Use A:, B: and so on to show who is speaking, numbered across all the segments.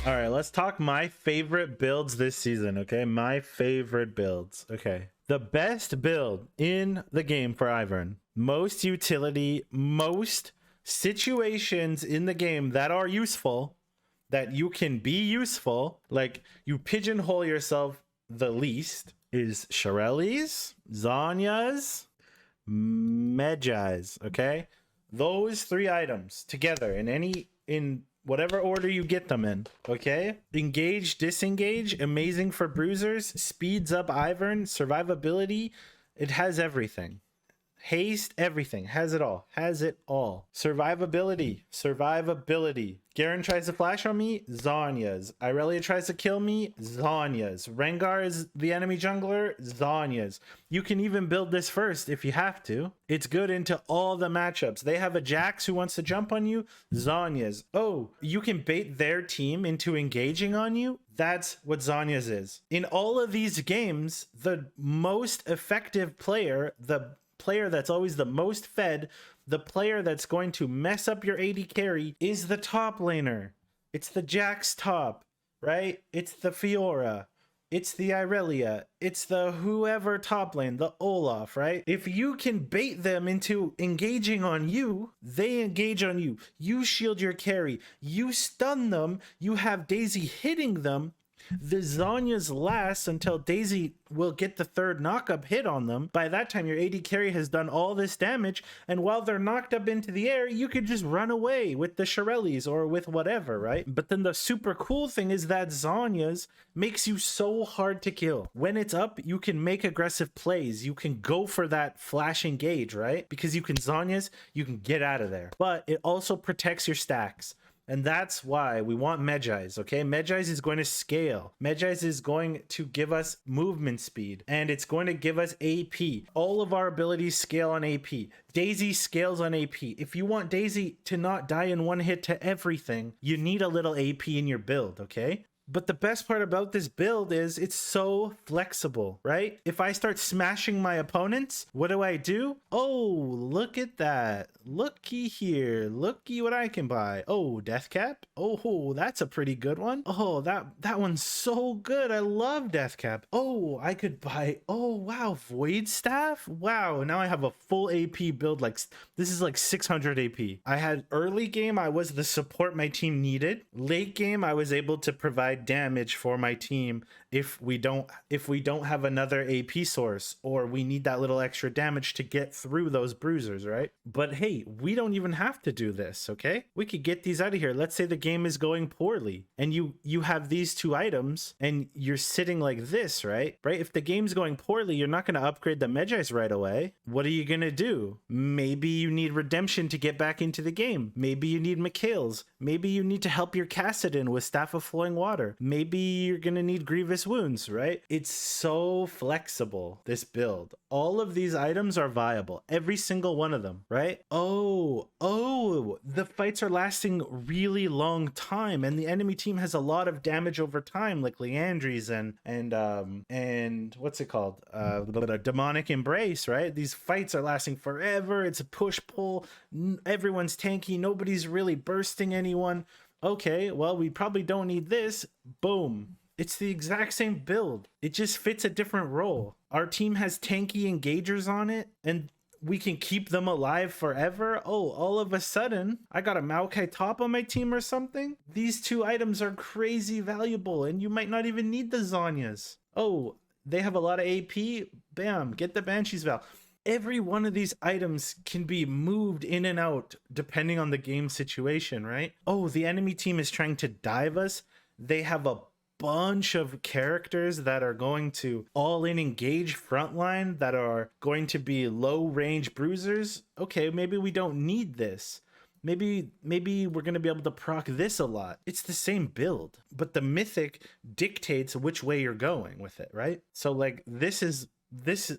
A: All right, let's talk my favorite builds this season, okay? My favorite builds. Okay. The best build in the game for Ivern. Most utility, most situations in the game that are useful, that you can be useful, like you pigeonhole yourself the least, is Shirelles, Zanya's, Medjai's, okay? Those three items together in whatever order you get them in, okay? Engage, disengage, amazing for bruisers, speeds up Ivern, survivability, it has everything. Haste, everything, has it all, survivability. Garen tries to flash on me, Zanya's. Irelia tries to kill me, Zanya's. Rengar is the enemy jungler, Zanya's. You can even build this first if you have to. It's good into all the matchups. They have a Jax who wants to jump on you, Zanya's. Oh, you can bait their team into engaging on you. That's what Zanya's is. In all of these games, the most effective player, the player that's always the most fed, the player that's going to mess up your AD carry is the top laner. It's the Jax top, right? It's the Fiora. It's the Irelia. It's the whoever top lane, the Olaf, right? If you can bait them into engaging on you, they engage on you. You shield your carry. You stun them. You have Daisy hitting them. The Zanya's last until Daisy will get the third knock-up hit on them. By that time, your AD carry has done all this damage, and while they're knocked up into the air, you could just run away with the Shirelles or with whatever, right? But then the super cool thing is that Zanya's makes you so hard to kill. When it's up, you can make aggressive plays. You can go for that flash engage, right? Because you can Zanya's, you can get out of there. But it also protects your stacks. And that's why we want Medjai's, okay? Medjai's is going to scale. Medjai's is going to give us movement speed, and it's going to give us AP. All of our abilities scale on AP. Daisy scales on AP. If you want Daisy to not die in one hit to everything, you need a little AP in your build, okay? But the best part about this build is it's so flexible, right? If I start smashing my opponents, what do? Oh, look at that. Looky here. Looky what I can buy. Oh, Death Cap. Oh, that's a pretty good one. Oh, that one's so good. I love Death Cap. Oh, I could buy, oh, wow, Void Staff. Wow, now I have a full AP build. Like, this is like 600 AP. I had early game, I was the support my team needed. Late game, I was able to provide damage for my team if we don't have another AP source, or we need that little extra damage to get through those bruisers, right? But hey, we don't even have to do this, okay? We could get these out of here. Let's say the game is going poorly and you have these two items and you're sitting like this, right? If the game's going poorly, you're not going to upgrade the Medjai's right away. What are you going to do? Maybe you need redemption to get back into the game. Maybe you need Mikhail's. Maybe you need to help your Kassadin with Staff of Flowing Water. Maybe you're going to need Grievous Wounds, right? It's so flexible, this build. All of these items are viable. Every single one of them, right? Oh, the fights are lasting really long time and the enemy team has a lot of damage over time, like Leandry's and what's it called? Demonic Embrace, right? These fights are lasting forever. It's a push-pull. Everyone's tanky. Nobody's really bursting anyone. Okay, well, we probably don't need this. Boom. It's the exact same build. It just fits a different role. Our team has tanky engagers on it, and we can keep them alive forever. Oh, all of a sudden, I got a Maokai top on my team or something? These two items are crazy valuable, and you might not even need the Zanya's. Oh, they have a lot of AP? Bam, get the Banshee's Val. Every one of these items can be moved in and out depending on the game situation, right? Oh, the enemy team is trying to dive us. They have a bunch of characters that are going to all in engage frontline that are going to be low range bruisers. Okay, maybe we don't need this. Maybe we're going to be able to proc this a lot. It's the same build, but the mythic dictates which way you're going with it, right? So like this is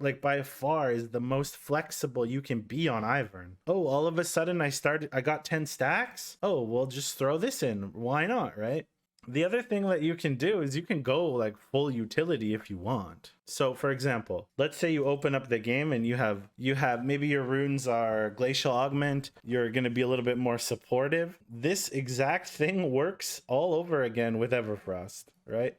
A: like by far is the most flexible you can be on Ivern. Oh, all of a sudden I got 10 stacks. Oh, well, just throw this in. Why not, right? The other thing that you can do is you can go like full utility if you want. So for example, let's say you open up the game and you have maybe your runes are glacial augment, you're going to be a little bit more supportive. This exact thing works all over again with Everfrost, right?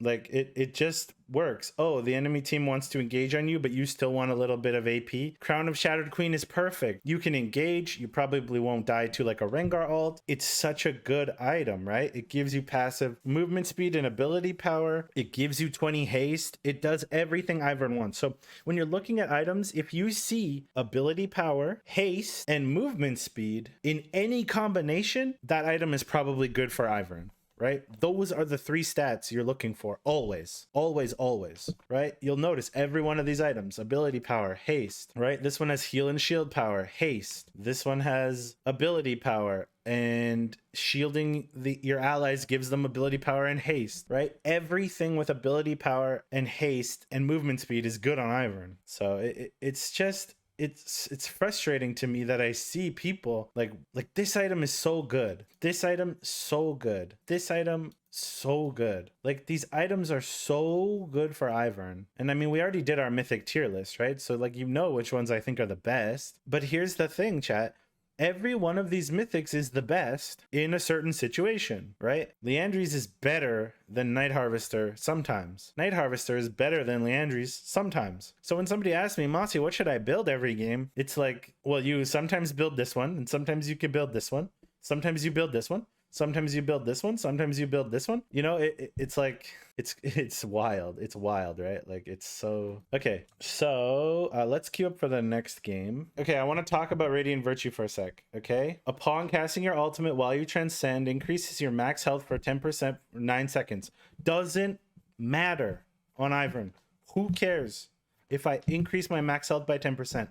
A: Like it just works. Oh, the enemy team wants to engage on you, but you still want a little bit of AP. Crown of Shattered Queen is perfect. You can engage, you probably won't die to like a Rengar ult. It's such a good item, right? It gives you passive movement speed and ability power. It gives you 20 haste. It does everything Ivern wants. So when you're looking at items, if you see ability power, haste, and movement speed in any combination, that item is probably good for Ivern. Right? Those are the 3 stats you're looking for always, right? You'll notice every one of these items, ability power, haste, right? This one has heal and shield power, haste. This one has ability power and shielding your allies gives them ability power and haste, right? Everything with ability power and haste and movement speed is good on Ivern. So it's just it's frustrating to me that I see people like this item is so good. This item so good. This item so good. Like these items are so good for Ivern. And I mean, we already did our mythic tier list, right? So like you know which ones I think are the best. But here's the thing, chat. Every one of these mythics is the best in a certain situation, right? Liandry's is better than Night Harvester sometimes. Night Harvester is better than Liandry's sometimes. So when somebody asks me, Mossy, what should I build every game? It's like, well, you sometimes build this one, and sometimes you can build this one. Sometimes you build this one. Sometimes you build this one. Sometimes you build this one. You know, it's like, it's wild. It's wild, right? Like it's so... Okay, so let's queue up for the next game. Okay, I want to talk about Radiant Virtue for a sec, okay? Upon casting your ultimate while you transcend, increases your max health for 10% for 9 seconds. Doesn't matter on Ivern. Who cares if I increase my max health by 10%?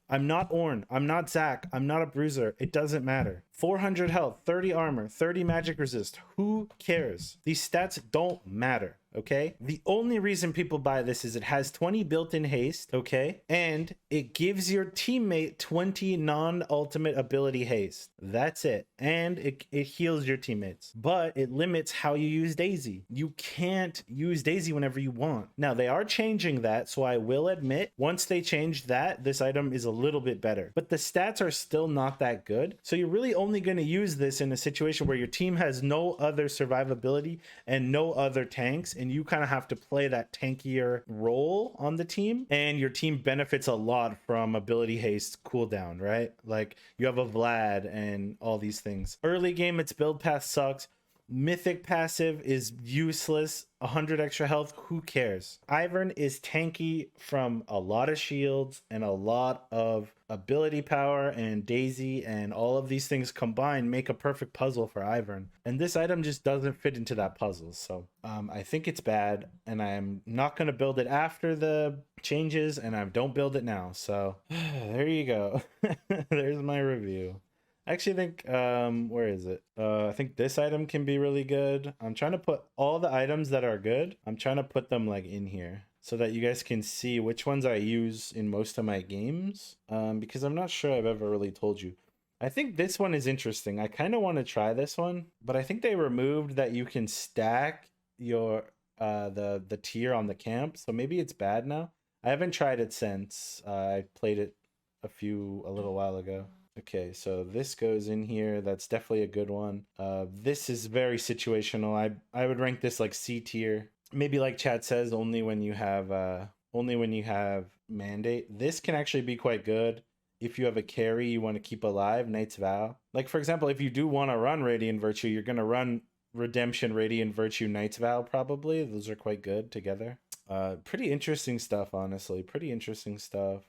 A: I'm not Ornn. I'm not Zac. I'm not a bruiser. It doesn't matter. 400 health, 30 armor, 30 magic resist. Who cares? These stats don't matter, okay? The only reason people buy this is it has 20 built-in haste, okay? And it gives your teammate 20 non-ultimate ability haste. That's it. And it heals your teammates. But it limits how you use Daisy. You can't use Daisy whenever you want. Now, they are changing that, so I will admit, once they change that, this item is a little bit better. But the stats are still not that good. So you're really only going to use this in a situation where your team has no other survivability and no other tanks, and you kind of have to play that tankier role on the team, and your team benefits a lot from ability haste cooldown, right? Like you have a Vlad and all these things. Early game, its build path sucks. Mythic passive is useless. 100 extra health, who cares? Ivern is tanky from a lot of shields and a lot of ability power, and Daisy and all of these things combined make a perfect puzzle for Ivern. And this item just doesn't fit into that puzzle. So I think it's bad, and I'm not going to build it after the changes, and I don't build it now. So there you go. There's my review. I actually think, where is it? I think this item can be really good. I'm trying to put all the items that are good. I'm trying to put them like in here so that you guys can see which ones I use in most of my games. Because I'm not sure I've ever really told you. I think this one is interesting. I kind of want to try this one, but I think they removed that you can stack your, the tier on the camp. So maybe it's bad now. I haven't tried it since I played it a little while ago. Okay, so this goes in here. That's definitely a good one. This is very situational. I would rank this like C tier. Maybe like chat says, only when you have mandate. This can actually be quite good if you have a carry you want to keep alive, Knight's Vow. Like for example, if you do want to run Radiant Virtue, you're gonna run Redemption, Radiant Virtue, Knight's Vow probably. Those are quite good together. Pretty interesting stuff, honestly. Pretty interesting stuff.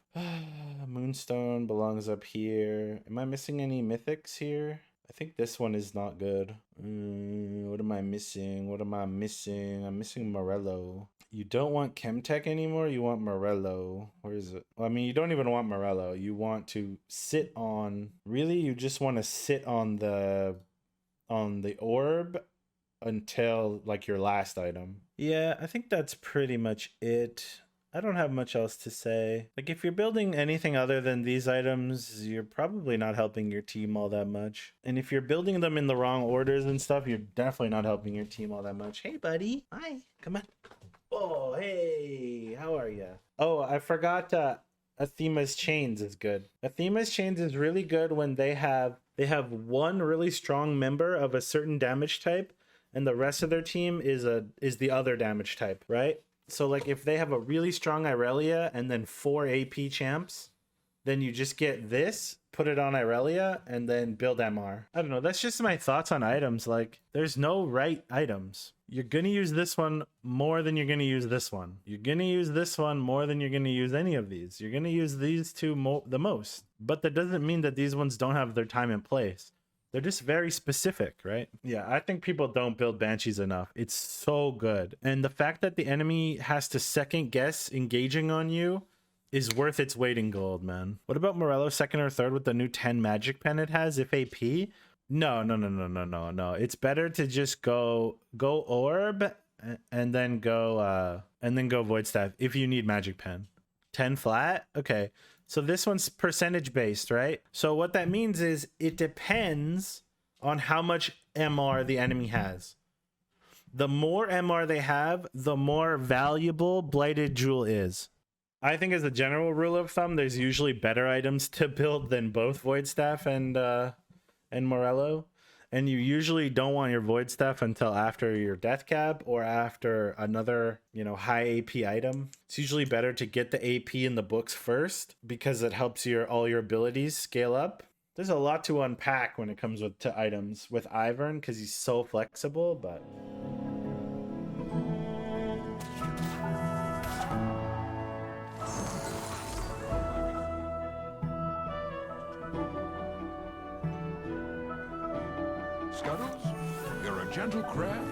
A: Moonstone belongs up here. Am I missing any mythics here? I think this one is not good. What am I missing? What am I missing? I'm missing Morello. You don't want Chemtech anymore? You want Morello. Where is it? Well, I mean, you don't even want Morello. You want to sit on... Really? You just want to sit on the orb until like your last item. Yeah, I think that's pretty much it. I don't have much else to say. Like if you're building anything other than these items, you're probably not helping your team all that much. And if you're building them in the wrong orders and stuff, you're definitely not helping your team all that much. Hey buddy, hi, come on. Oh, hey, How are ya? Oh, I forgot. Athema's Chains is good. Athema's Chains is really good when they have one really strong member of a certain damage type, and the rest of their team is the other damage type, right? So like if they have a really strong Irelia and then 4 AP champs, then you just get this, put it on Irelia, and then build MR. I don't know. That's just my thoughts on items. Like, there's no right items. You're going to use this one more than you're going to use this one. You're going to use this one more than you're going to use any of these. You're going to use these two the most. But that doesn't mean that these ones don't have their time and place. They're just very specific, right? Yeah, I think people don't build Banshees enough. It's so good. And the fact that the enemy has to second guess engaging on you is worth its weight in gold, man. What about Morello second or third with the new 10 magic pen it has if AP? No. It's better to just go orb and then go void staff if you need magic pen. 10 flat? Okay. So this one's percentage based, right? So what that means is it depends on how much MR the enemy has. The more MR they have, the more valuable Blighted Jewel is. I think as a general rule of thumb, there's usually better items to build than both Void Staff and Morello. And you usually don't want your Void Staff until after your Death Cab or after another, high AP item. It's usually better to get the AP in the books first because it helps all your abilities scale up. There's a lot to unpack when it comes to items with Ivern because he's so flexible, but...
B: Scuttles, you're a gentle crab.